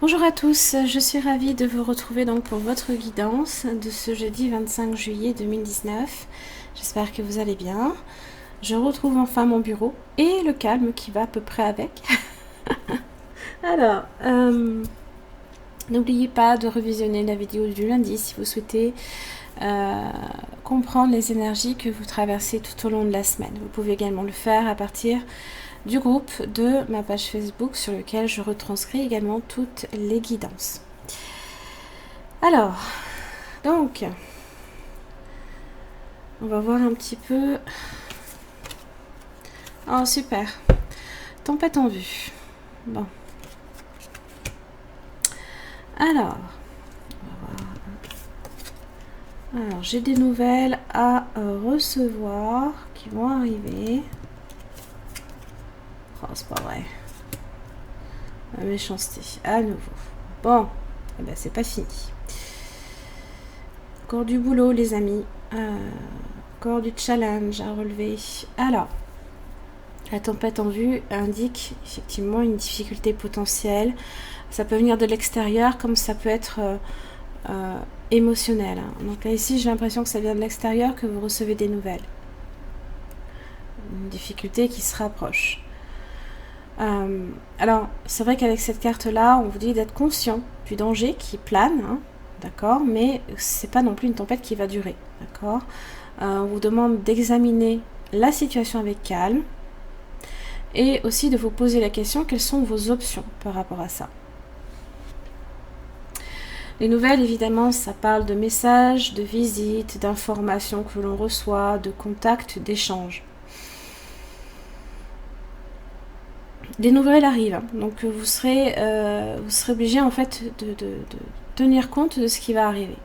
Bonjour à tous, je suis ravie de vous retrouver donc pour votre guidance de ce jeudi 25 juillet 2019. J'espère que vous allez bien. Je retrouve enfin mon bureau et le calme qui va à peu près avec. Alors, n'oubliez pas de revisionner la vidéo du lundi si vous souhaitez comprendre les énergies que vous traversez tout au long de la semaine. Vous pouvez également le faire à partir du groupe de ma page Facebook sur lequel je retranscris également toutes les guidances. Alors, donc, on va voir un petit peu. Oh, super. Tempête en vue. Bon. Alors, j'ai des nouvelles à recevoir qui vont arriver. Oh, c'est pas vrai. La méchanceté, à nouveau. Bon, eh ben, c'est pas fini. Encore du boulot, les amis. Encore du challenge à relever. Alors, la tempête en vue indique effectivement une difficulté potentielle. Ça peut venir de l'extérieur comme ça peut être émotionnel. Donc là, ici, j'ai l'impression que ça vient de l'extérieur, que vous recevez des nouvelles. Une difficulté qui se rapproche. Alors, c'est vrai qu'avec cette carte-là, on vous dit d'être conscient du danger qui plane, hein, d'accord, mais c'est pas non plus une tempête qui va durer, d'accord. On vous demande d'examiner la situation avec calme et aussi de vous poser la question quelles sont vos options par rapport à ça. Les nouvelles, évidemment, ça parle de messages, de visites, d'informations que l'on reçoit, de contacts, d'échanges. Des nouvelles arrivent, hein. Donc vous serez obligé en fait de tenir compte de ce qui va arriver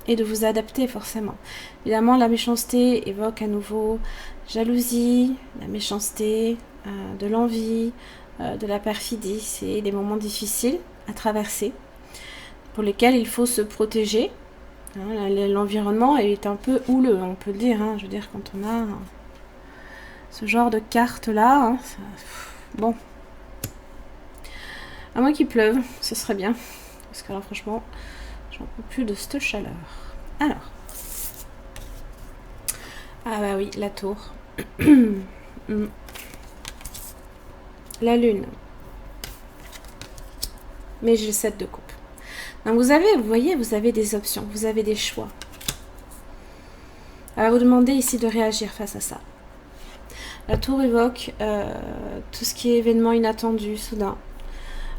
et de vous adapter forcément. Évidemment, la méchanceté évoque à nouveau jalousie, la méchanceté, de l'envie, de la perfidie. C'est des moments difficiles à traverser pour lesquels il faut se protéger. Hein, l'environnement est un peu houleux, on peut le dire. Hein. Je veux dire, quand on a ce genre de carte là, hein, bon, à moins qu'il pleuve, ce serait bien, parce que là franchement j'en peux plus de cette chaleur. Alors, ah bah oui, la tour. La lune, mais j'ai le 7 de coupe. Donc vous voyez, vous avez des options, vous avez des choix. Elle va vous demander ici de réagir face à ça. La tour évoque tout ce qui est événement inattendu, soudain.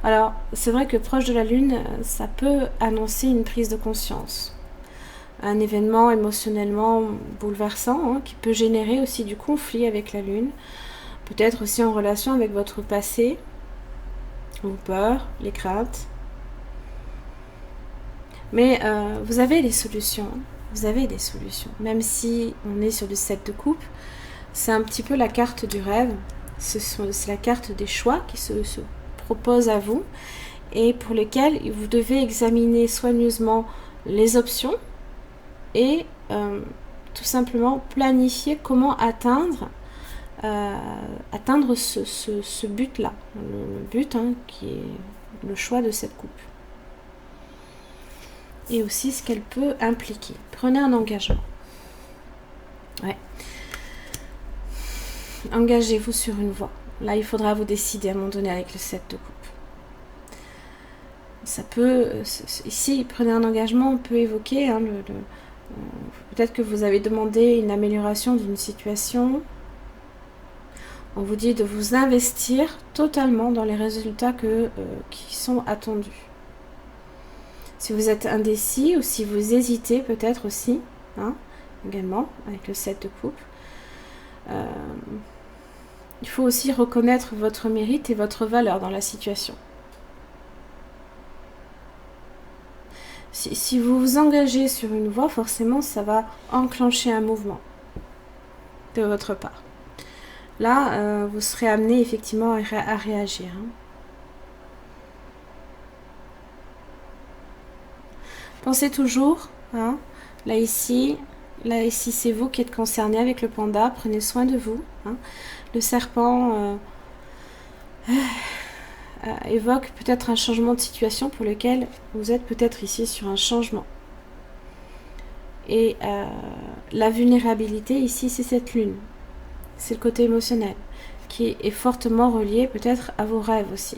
Alors, c'est vrai que proche de la lune, ça peut annoncer une prise de conscience. Un événement émotionnellement bouleversant, hein, qui peut générer aussi du conflit avec la lune. Peut-être aussi en relation avec votre passé, vos peurs, les craintes. Mais vous avez des solutions. Vous avez des solutions. Même si on est sur le 7 de coupe, c'est un petit peu la carte du rêve. C'est la carte des choix qui se propose à vous et pour lesquels vous devez examiner soigneusement les options et tout simplement planifier comment atteindre ce but-là. Le but, hein, qui est le choix de cette coupe. Et aussi ce qu'elle peut impliquer. Prenez un engagement. Ouais. Engagez-vous sur une voie. Là, il faudra vous décider à un moment donné avec le 7 de coupe. Ça peut, ici, prenez un engagement, on peut évoquer, hein, peut-être que vous avez demandé une amélioration d'une situation. On vous dit de vous investir totalement dans les résultats qui sont attendus. Si vous êtes indécis ou si vous hésitez peut-être aussi, hein, également, avec le 7 de coupe. il faut aussi reconnaître votre mérite et votre valeur dans la situation. Si vous vous engagez sur une voie, forcément, ça va enclencher un mouvement de votre part. Là, vous serez amené effectivement à réagir. Pensez toujours, là ici c'est vous qui êtes concerné avec le panda, prenez soin de vous. Le serpent évoque peut-être un changement de situation pour lequel vous êtes peut-être ici sur un changement. Et la vulnérabilité ici, c'est cette lune. C'est le côté émotionnel qui est fortement relié peut-être à vos rêves aussi.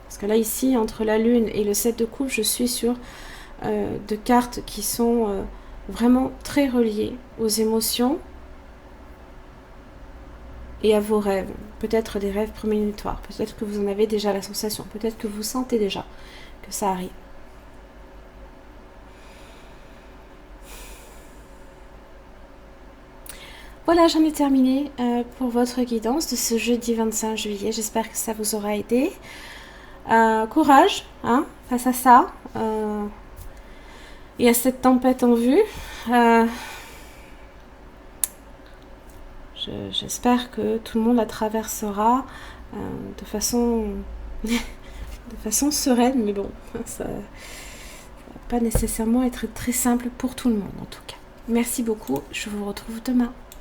Parce que là ici, entre la lune et le 7 de coupe, je suis sur de cartes qui sont vraiment très reliées aux émotions et à vos rêves. Peut-être des rêves prémonitoires. Peut-être que vous en avez déjà la sensation. Peut-être que vous sentez déjà que ça arrive. Voilà, j'en ai terminé pour votre guidance de ce jeudi 25 juillet. J'espère que ça vous aura aidé. Courage face à ça. Et à cette tempête en vue. J'espère que tout le monde la traversera de façon sereine, mais bon, ça va pas nécessairement être très simple pour tout le monde en tout cas. Merci beaucoup, je vous retrouve demain.